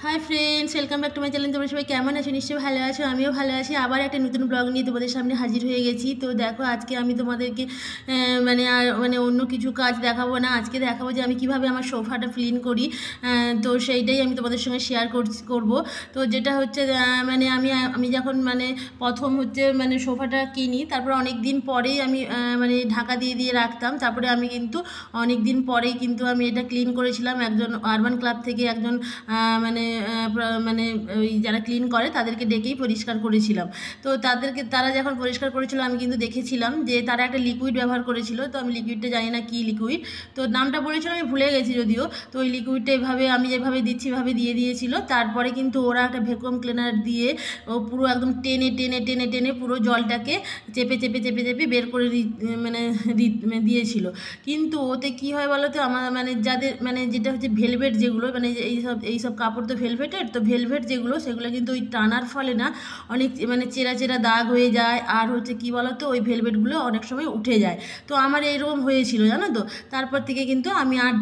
Hi friends, welcome back to my channel. তোমরা সবাই কেমন আছো? নিশ্চয়ই ভালো আছো, আমিও ভালো আছি। আবার একটা নতুন ব্লগ নিয়ে তোমাদের সামনে হাজির হয়ে গেছি। তো দেখো, আজকে আমি তোমাদেরকে আর অন্য কিছু কাজ দেখাবো না। আজকে দেখাবো যে আমি কিভাবে আমার সোফাটা ক্লিন করি। তো সেইটাই আমি তোমাদের সঙ্গে শেয়ার করবো। তো যেটা হচ্ছে আমি যখন প্রথম হচ্ছে সোফাটা কিনি, তারপর অনেক দিন পরেই আমি ঢাকা দিয়ে দিয়ে রাখতাম। তারপরে আমি কিন্তু অনেক দিন পরেই কিন্তু আমি এটা ক্লিন করেছিলাম। একজন আরবান ক্লাব থেকে একজন আহ, মানে মানে ওই যারা ক্লিন করে তাদেরকে ডেকেই পরিষ্কার করেছিলাম। তো তারা যখন পরিষ্কার করেছিল, আমি কিন্তু দেখেছিলাম যে তারা একটা লিকুইড ব্যবহার করেছিল। তো আমি লিকুইডটা জানি না কী লিকুইড, তো নামটা বলেছিল, আমি ভুলে গেছি যদিও। তো ওই লিকুইডটা এভাবে আমি যেভাবে দিচ্ছি এভাবে দিয়ে দিয়েছিল। তারপরে কিন্তু ওরা একটা ভ্যাকুয়াম ক্লিনার দিয়ে ও পুরো একদম টেনে টেনে টেনে টেনে পুরো জলটাকে চেপে চেপে চেপে চেপে বের করে দিয়েছিল। কিন্তু ওতে কি হয় বলো তো, আমার যাদের যেটা হচ্ছে ভেলভেট, যেগুলো এইসব কাপড় তো ভেলভেটের, তো ভেলভেট যেগুলো সেগুলো কিন্তু ওই টানার ফলে না অনেক চেরা চেরা দাগ হয়ে যায়। আর হচ্ছে কি বলো তো, ওই ভেলভেটগুলো অনেক সময় উঠে যায়। তো আমার এইরকম হয়েছিল, জানো তো। তারপর থেকে কিন্তু আমি আর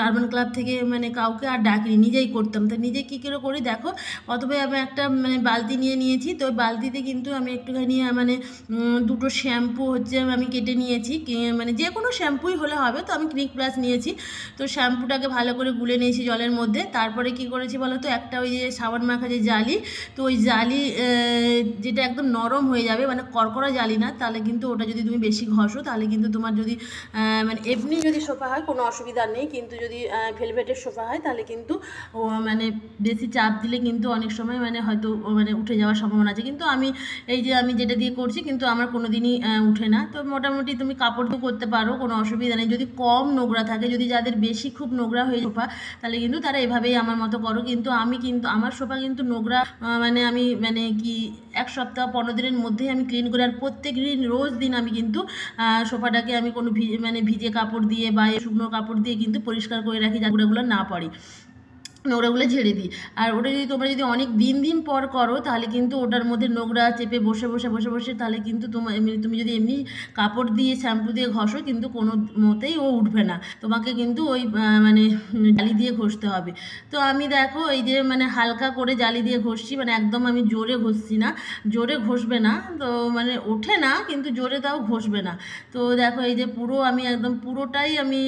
আরবান ক্লাব থেকে কাউকে আর ডাকিনি, নিজেই করতাম। তো নিজে কী করে করি দেখো। প্রথমে আমি একটা বালতি নিয়ে নিয়েছি। তো ওই বালতিতে কিন্তু আমি একটুখানি দুটো শ্যাম্পু হচ্ছে আমি কেটে নিয়েছি। যে কোনো শ্যাম্পুই হলে হবে। তো আমি ক্লিনিক প্লাস নিয়েছি। তো শ্যাম্পুটাকে ভালো করে গুলে নিয়েছি জলের মধ্যে। তারপরে কি করেছি বলো তো, একটা ওই যে সাবান মাখা যে জালি, তো ওই জালি যেটা একদম নরম হয়ে যাবে, কড়কড়া জালি না, তাহলে কিন্তু ওটা যদি তুমি বেশি ঘষো তাহলে কিন্তু তোমার যদি এমনি যদি সোফা হয় কোনো অসুবিধা নেই, কিন্তু যদি ভেলভেটের সোফা হয় তাহলে কিন্তু ও বেশি চাপ দিলে কিন্তু অনেক সময় হয়তো উঠে যাওয়ার সম্ভাবনা আছে। কিন্তু আমি যেটা দিয়ে করছি কিন্তু আমার কোনো দিনই উঠে না। তো মোটামুটি তুমি কাপড় দিয়ে করতে পারো, কোনো অসুবিধা নেই। যদি কম নোংরা থাকে, যদি যাদের বেশি খুব নোংরা হয়ে সোফা, তাহলে কিন্তু তারা এভাবেই আমার মতো করো। কিন্তু আমার সোফা কিন্তু নোংরা আমি কি 1 সপ্তাহ 15 দিনের মধ্যেই আমি ক্লিন করি। আর প্রত্যেক দিন রোজ দিন আমি কিন্তু সোফাটাকে আমি কোনো ভিজে কাপড় দিয়ে বা শুকনো কাপড় দিয়ে কিন্তু পরিষ্কার করে রাখি, যাতে নোংরাগুলো না পড়ে, নোংরাগুলো ঝেড়ে দিই। আর ওটা যদি তোমরা অনেক দিন দিন পর করো, তাহলে কিন্তু ওটার মধ্যে নোংরা চেপে বসে বসে বসে বসে, তাহলে কিন্তু তুমি যদি এমনি কাপড় দিয়ে শ্যাম্পু দিয়ে ঘষো কিন্তু কোনো মতেই ও উঠবে না, তোমাকে কিন্তু ওই জালি দিয়ে ঘষতে হবে। তো আমি দেখো এই যে হালকা করে জালি দিয়ে ঘষছি, একদম আমি জোরে ঘষছি না। জোরে ঘষবে না তো ওঠে না, কিন্তু জোরে তাও ঘষবে না। তো দেখো এই যে আমি একদম পুরোটাই আমি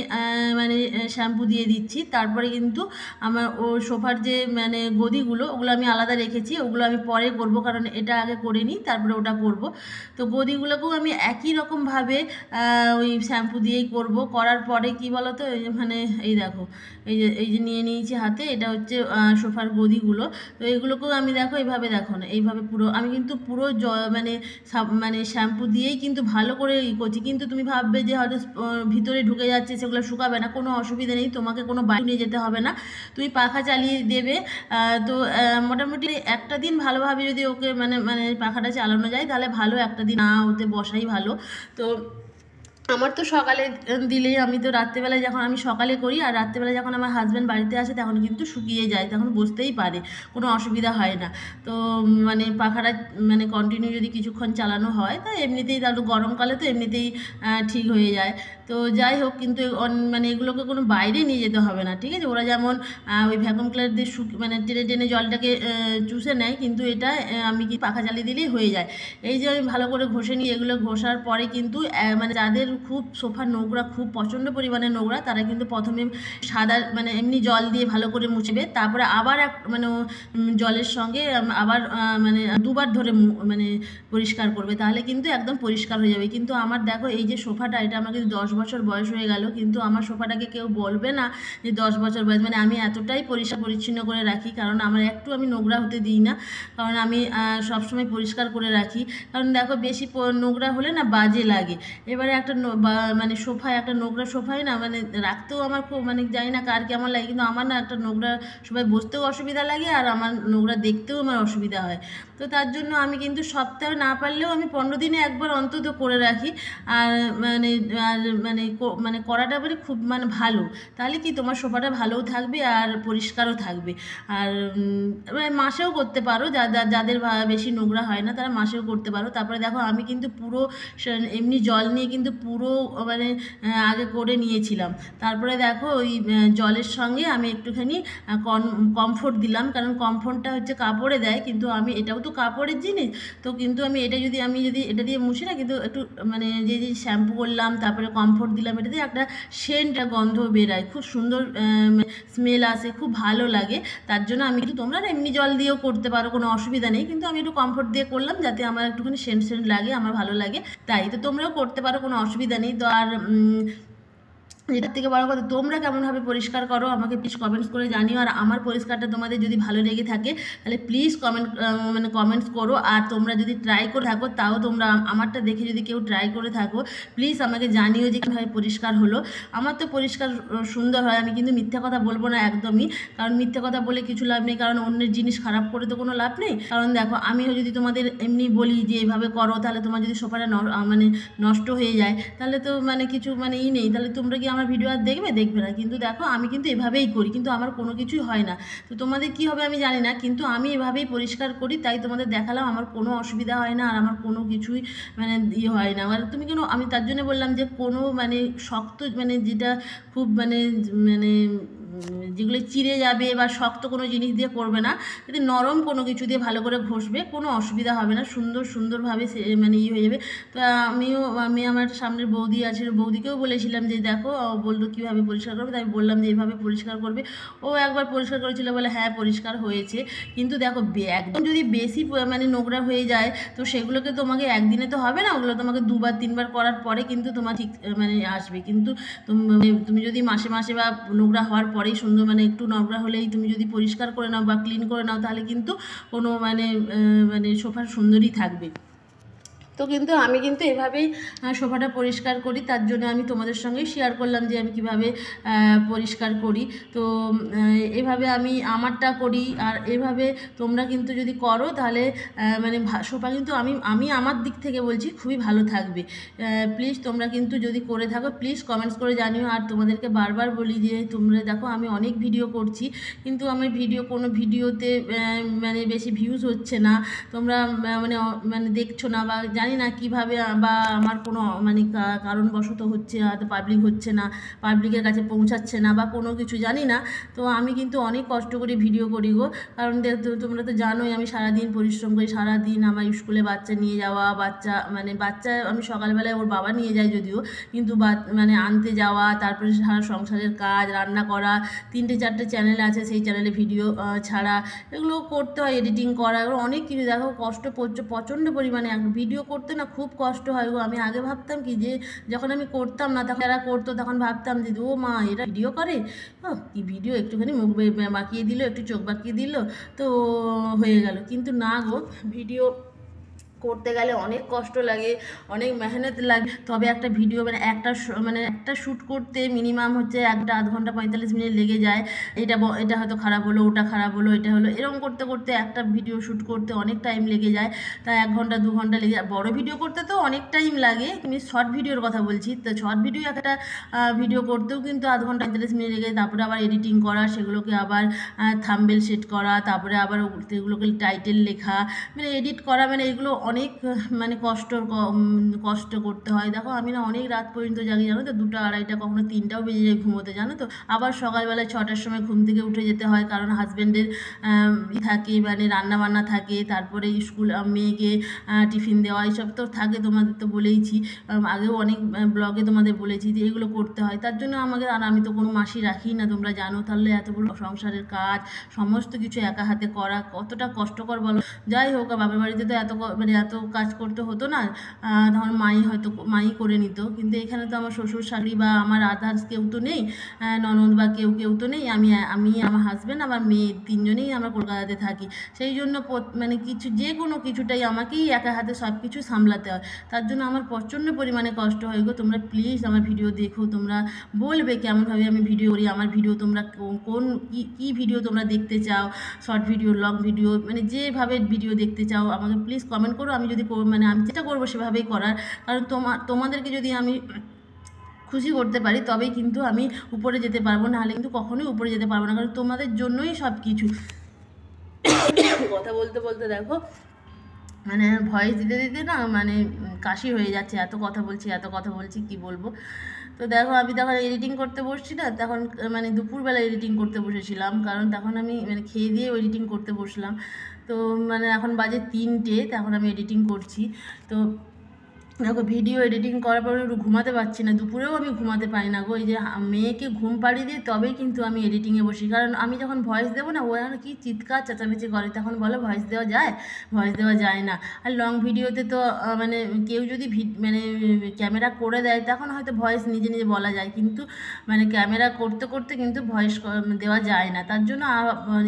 শ্যাম্পু দিয়ে দিচ্ছি। তারপরে কিন্তু আমার ও সোফার যে গদিগুলো, ওগুলো আমি আলাদা রেখেছি। ওগুলো আমি পরে করব, কারণ এটা আগে করে নিই, তারপরে ওটা করব। তো গদিগুলোকেও আমি একই রকমভাবে ওই শ্যাম্পু দিয়েই করব। করার পরে কি বলো তো, এই দেখো, এই যে নিয়ে নিয়েছি হাতে, এটা হচ্ছে সোফার গদিগুলো। তো এইগুলোকেও আমি দেখো এইভাবে, দেখো না, এইভাবে পুরো আমি কিন্তু পুরো শ্যাম্পু দিয়েই কিন্তু ভালো করে করছি। কিন্তু তুমি ভাববে যে হয়তো ভিতরে ঢুকে যাচ্ছে, সেগুলো শুকাবে না। কোনো অসুবিধা নেই, তোমাকে কোনো বাইরে নিয়ে যেতে হবে না, তুমি পাখা চালিয়ে দেবে। তো মোটামুটি একটা দিন ভালোভাবে যদি ওকে পাখাটা চালানো যায় তাহলে ভালো, একটা দিন না ওতে বসাই ভালো। তো আমার তো সকালে দিলেই, আমি তো রাত্রেবেলায় যখন আমি সকালে করি আর রাত্রেবেলায় যখন আমার হাজব্যান্ড বাড়িতে আসে তখন কিন্তু শুকিয়ে যায়, তখন বুঝতেই পারে, কোনো অসুবিধা হয় না। তো পাখাটা কন্টিনিউ যদি কিছুক্ষণ চালানো হয়, তা এমনিতেই, তাহলে গরমকালে তো এমনিতেই ঠিক হয়ে যায়। তো যাই হোক, কিন্তু এগুলোকে কোনো বাইরে নিয়ে যেতে হবে না, ঠিক আছে। ওরা যেমন ওই ভ্যাকুয়াম ক্লিনার দিয়ে টেনে টেনে জলটাকে চুষে নেয়, কিন্তু এটা আমি কি পাখা চালিয়ে দিলেই হয়ে যায়। এই যে আমি ভালো করে ঘষে নিই, এগুলো ঘষার পরে কিন্তু যাদের খুব সোফা নোংরা, খুব প্রচণ্ড পরিমাণে নোংরা, তারা কিন্তু প্রথমে সাদা এমনি জল দিয়ে ভালো করে মুছবে। তারপরে আবার জলের সঙ্গে আবার দুবার ধরে পরিষ্কার করবে, তাহলে কিন্তু একদম পরিষ্কার হয়ে যাবে। কিন্তু আমার দেখো এই যে সোফাটা, এটা আমার কিন্তু 10 বছর বয়স হয়ে গেল, কিন্তু আমার সোফাটাকে কেউ বলবে না যে 10 বছর বয়স। আমি এতটাই পরিষ্কার পরিচ্ছন্ন করে রাখি, কারণ আমার একটু আমি নোংরা হতে দিই না, কারণ আমি সবসময় পরিষ্কার করে রাখি। কারণ দেখো, বেশি নোংরা হলে না বাজে লাগে। এবারে একটা সোফায়, একটা নোংরা সোফায় না রাখতেও আমার খুব জানি না কার কেমন লাগে, কিন্তু আমার না একটা নোংরা সোফায় বসতেও অসুবিধা লাগে, আর আমার নোংরা দেখতেও আমার অসুবিধা হয়। তো তার জন্য আমি কিন্তু সপ্তাহে না পারলেও আমি 15 দিনে একবার অন্তত করে রাখি। আর আর মানে করাটা মানে খুব মানে ভালো, তাহলে কি তোমার সোফাটা ভালোও থাকবে আর পরিষ্কারও থাকবে। আর মাসেও করতে পারো, যাদের বেশি নোংরা হয় না তারা মাসেও করতে পারো। তারপরে দেখো আমি কিন্তু পুরো এমনি জল নিয়ে কিন্তু পুরো মানে আগে করে নিয়েছিলাম। তারপরে দেখো ওই জলের সঙ্গে আমি একটুখানি কমফোর্ট দিলাম, কারণ কমফোর্টটা হচ্ছে কাপড়ে দেয়, কিন্তু আমি এটাও তো কাপড়ের জিনিস, তো কিন্তু আমি যদি এটা দিয়ে মুছি না, কিন্তু একটু মানে যে শ্যাম্পু করলাম তারপরে কমফোর্ট দিলাম, এটা দিয়ে একটা সেন্ট গন্ধ বেরায়, খুব সুন্দর স্মেল আসে, খুব ভালো লাগে। তার জন্য আমি একটু, তোমরা এমনি জল দিয়েও করতে পারো, কোনো অসুবিধা নেই, কিন্তু আমি একটু কমফোর্ট দিয়ে করলাম যাতে আমার একটুখানি সেন্ট লাগে, আমার ভালো লাগে, তাই তো তোমরাও করতে পারো, কোনো অসুবিধা নেই। তো আর এটার থেকে বড় কথা, তোমরা কেমনভাবে পরিষ্কার করো আমাকে প্লিজ কমেন্টস করে জানিও। আর আমার পরিষ্কারটা তোমাদের যদি ভালো লেগে থাকে তাহলে প্লিজ কমেন্টস করো। আর তোমরা যদি ট্রাই করে থাকো, তাও তোমরা আমারটা দেখে যদি কেউ ট্রাই করে থাকো প্লিজ আমাকে জানিও যে কীভাবে পরিষ্কার হলো। আমার তো পরিষ্কার সুন্দর হয়, আমি কিন্তু মিথ্যা কথা বলবো না একদমই, কারণ মিথ্যা কথা বলে কিছু লাভ নেই, কারণ অন্যের জিনিস খারাপ করে তো কোনো লাভ নেই। কারণ দেখো আমিও যদি তোমাদের এমনি বলি যে এভাবে করো, তাহলে তোমার যদি সোফাটা মানে নষ্ট হয়ে যায়, তাহলে তো মানে কিছু মানে নেই, তাহলে তোমরা কি আমার ভিডিও আর দেখবে না। কিন্তু দেখো আমি কিন্তু এভাবেই করি, কিন্তু আমার কোনো কিছুই হয় না। তো তোমাদের কি হবে আমি জানি না, কিন্তু আমি এভাবেই পরিষ্কার করি, তাই তোমাদের দেখালাম। আমার কোনো অসুবিধা হয় না, আর আমার কোনো কিছুই মানে হয় না। আর তুমি কেন, আমি তার জন্য বললাম যে কোনো মানে শক্ত মানে যেটা খুব মানে মানে যেগুলো চিড়ে যাবে বা শক্ত কোনো জিনিস দিয়ে করবে না, যদি নরম কোনো কিছু দিয়ে ভালো করে ঘষবে কোনো অসুবিধা হবে না, সুন্দরভাবে মানে হয়ে যাবে। তো আমি আমার সামনের বৌদি আছে, বৌদিকেও বলেছিলাম যে দেখো, বললো কীভাবে পরিষ্কার করবে, তাই আমি বললাম যে এইভাবে পরিষ্কার করবে। ও একবার পরিষ্কার করেছিল, বলে হ্যাঁ পরিষ্কার হয়েছে। কিন্তু দেখো একদম যদি বেশি মানে নোংরা হয়ে যায়, তো সেগুলোকে তোমাকে একদিনে তো হবে না, ওগুলো তোমাকে 2বার 3বার করার পরে কিন্তু তোমার ঠিক মানে আসবে। কিন্তু তুমি যদি মাসে বা নোংরা হওয়ার পরেই সুন্দর মানে একটু নোংরা হলেই তুমি যদি পরিষ্কার করে নাও বা ক্লিন করে নাও, তাহলে কিন্তু কোনো মানে সোফা সুন্দরই থাকবে। তো কিন্তু আমি কিন্তু এভাবেই সোফাটা পরিষ্কার করি, তার জন্য আমি তোমাদের সঙ্গে শেয়ার করলাম যে আমি কিভাবে পরিষ্কার করি। তো এভাবে আমি আমারটা করি, আর এভাবে তোমরা কিন্তু যদি করো তাহলে মানে সোফা কিন্তু আমি আমার দিক থেকে বলছি খুবই ভালো থাকবে। প্লিজ তোমরা কিন্তু যদি করে থাকো প্লিজ কমেন্টস করে জানিও। আর তোমাদেরকে বারবার বলি যে তোমরা দেখো আমি অনেক ভিডিও করছি, কিন্তু আমার কোনো ভিডিওতে মানে বেশি ভিউজ হচ্ছে না, তোমরা মানে দেখছো না, বা জানি না কীভাবে, বা আমার কোনো মানে কারণবশত হচ্ছে, হয়তো পাবলিক হচ্ছে না, পাবলিকের কাছে পৌঁছাচ্ছে না, বা কোনো কিছু জানি না। তো আমি কিন্তু অনেক কষ্ট করে ভিডিও করি গো, কারণ তোমরা তো জানোই আমি সারাদিন পরিশ্রম করি, সারাদিন আমার স্কুলে বাচ্চা নিয়ে যাওয়া, বাচ্চা আমি সকালবেলায় ওর বাবা নিয়ে যায় যদিও, কিন্তু মানে আনতে যাওয়া, তারপরে সারা সংসারের কাজ, রান্না করা, 3-4টে চ্যানেল আছে, সেই চ্যানেলে ভিডিও ছাড়া, এগুলো করতে হয়, এডিটিং করা, এগুলো অনেক কিছু। দেখো কষ্ট প্রচণ্ড পরিমাণে ভিডিও করতে না খুব কষ্ট হয় গো। আমি আগে ভাবতাম কি যে যখন আমি করতাম না, তখন এরা করতো, তখন ভাবতাম যে ও মা এরা ভিডিও করে, কি ভিডিও, একটুখানি মুখ বাঁকিয়ে দিল, একটু চোখ বাঁকিয়ে দিল তো হয়ে গেল। কিন্তু না গো, ভিডিও করতে গেলে অনেক কষ্ট লাগে, অনেক মেহনত লাগে, তবে একটা ভিডিও মানে একটা শ্যুট করতে মিনিমাম হচ্ছে 1-1.5 ঘন্টা 45 মিনিট লেগে যায়। এটা হয়তো খারাপ হলো, ওটা খারাপ হলো, এটা হলো, এরকম করতে করতে একটা ভিডিও শ্যুট করতে অনেক টাইম লেগে যায়, তাই 1 ঘন্টা 2 ঘন্টা লেগে যায়। বড় ভিডিও করতে তো অনেক টাইম লাগে, আমি শর্ট ভিডিওর কথা বলছি। তো শর্ট ভিডিও একটা ভিডিও করতেও কিন্তু 1/2 ঘন্টা 45 মিনিট লেগে যায়, তারপরে আবার এডিটিং করা, সেগুলোকে আবার থাম্বনেল সেট করা, তারপরে আবার সেগুলোকে টাইটেল লেখা, মানে এডিট করা, মানে এগুলো অনেক মানে কষ্ট করতে হয়। দেখো আমি না অনেক রাত পর্যন্ত জাগি, জানো তো, 2টা 2:30টা, কখনো 3টাও বেজে যায় ঘুমোতে, জানো তো। আবার সকালবেলায় 6টার সময় ঘুম থেকে উঠে যেতে হয়, কারণ হাজব্যান্ডের থাকে, মানে রান্নাবান্না থাকে, তারপরে স্কুল মেয়েকে টিফিন দেওয়া, এইসব তো থাকে, তোমাদের তো বলেইছি, আগেও অনেক ব্লগে তোমাদের বলেছি যে এগুলো করতে হয়। তার জন্য আমাকে, আর আমি তো কোনো মাসি রাখি না, তোমরা জানো, তাহলে এতগুলো সংসারের কাজ সমস্ত কিছু একা হাতে করা কতটা কষ্টকর বলো। যাই হোক, বাবার বাড়িতে তো এত কাজ করতে হতো না, তখন মাই করে নিত, কিন্তু এখানে তো আমার শ্বশুর শাশুড়ি বা আমার আদার্স কেউ তো নেই, ননদ বা কেউ তো নেই, আমি আমার হাজব্যান্ড, আমার মেয়ে, 3জনেই আমরা কলকাতাতে থাকি। সেই জন্য মানে যে কোনো কিছুটাই আমাকেই একা হাতে সব কিছু সামলাতে হয়, তার জন্য আমার প্রচণ্ড পরিমাণে কষ্ট হয় গো। তোমরা প্লিজ আমার ভিডিও দেখো, তোমরা বলবে কেমনভাবে আমি ভিডিও করি, আমার ভিডিও তোমরা কোন কী ভিডিও তোমরা দেখতে চাও, শর্ট ভিডিও, লং ভিডিও, মানে যেভাবে ভিডিও দেখতে চাও আমাকে প্লিজ কমেন্ট করো। আমি যদি আমি চেষ্টা করবো সেভাবেই করার, কারণ তোমাদেরকে যদি আমি খুশি করতে পারি তবেই কিন্তু আমি উপরে যেতে পারবো, নাহলে কিন্তু কখনোই উপরে যেতে পারবো না, কারণ তোমাদের জন্যই সব কিছু। কথা বলতে বলতে দেখো মানে ভয়েস দিতে দিতে না মানে কাশি হয়ে যাচ্ছে, এত কথা বলছি কি বলবো। তো দেখো আমি তখন এডিটিং করতে বসছি না, তখন মানে দুপুরবেলা এডিটিং করতে বসেছিলাম, কারণ তখন আমি মানে খেয়ে দিয়ে এডিটিং করতে বসলাম। তো মানে এখন বাজে 3টে, তখন আমি এডিটিং করছি। তো দেখো ভিডিও এডিটিং করার পরে একটু ঘুমাতে পারছি না, দুপুরেও আমি ঘুমাতে পারি না গো। এই যে মেয়েকে ঘুম পাড়িয়ে দিয়ে তবেই কিন্তু আমি এডিটিংয়ে বসি, কারণ আমি যখন ভয়েস দেবো না, ও এখন কি চিৎকার চেঁচামেচি করে, তখন বলো ভয়েস দেওয়া যায়, ভয়েস দেওয়া যায় না। আর লং ভিডিওতে তো মানে কেউ যদি মানে ক্যামেরা করে দেয় তখন হয়তো ভয়েস নিজে নিজে বলা যায়, কিন্তু মানে ক্যামেরা করতে করতে কিন্তু ভয়েস দেওয়া যায় না, তার জন্য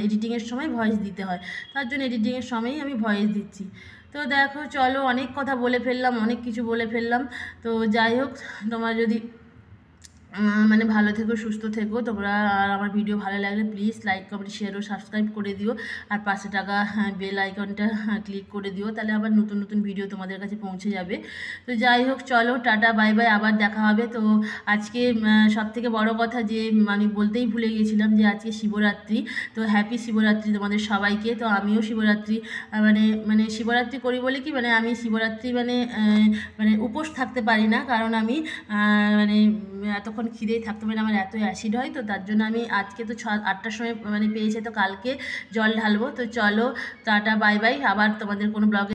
এডিটিংয়ের সময় ভয়েস দিতে হয়, তার জন্য এডিটিংয়ের সময়ই আমি ভয়েস দিচ্ছি। তো দেখো চলো অনেক কথা বলে ফেললাম, অনেক কিছু বলে ফেললাম। তো যাই হোক, তোমার যদি মানে ভালো থেকো, সুস্থ থেকো তোমরা। আর আমার ভিডিও ভালো লাগলে প্লিজ লাইক কমেন্ট শেয়ার ও সাবস্ক্রাইব করে দিও, আর পাশে টাকা বেল আইকনটা ক্লিক করে দিও, তাহলে আবার নতুন নতুন ভিডিও তোমাদের কাছে পৌঁছে যাবে। তো যাই হোক চলো, টাটা বাই বাই, আবার দেখা হবে। তো আজকে সবথেকে বড় কথা যে আমি বলতেই ভুলে গিয়েছিলাম যে আজকে শিবরাত্রি। তো হ্যাপি শিবরাত্রি তোমাদের সবাইকে। তো আমিও শিবরাত্রি মানে মানে শিবরাত্রি করি বলে কি, মানে আমি শিবরাত্রি মানে মানে উপোস থাকতে পারি না, কারণ আমি মানে এতক্ষণ খিদেই থাকতে পারি না, আমার এত অ্যাসিড হয়। তো তার জন্য আমি আজকে তো 8টার সময় মানে পেয়েছে, তো কালকে জল ঢালবো। তো চলো টাটা বাই বাই, আবার তোমাদের কোনো ব্লগে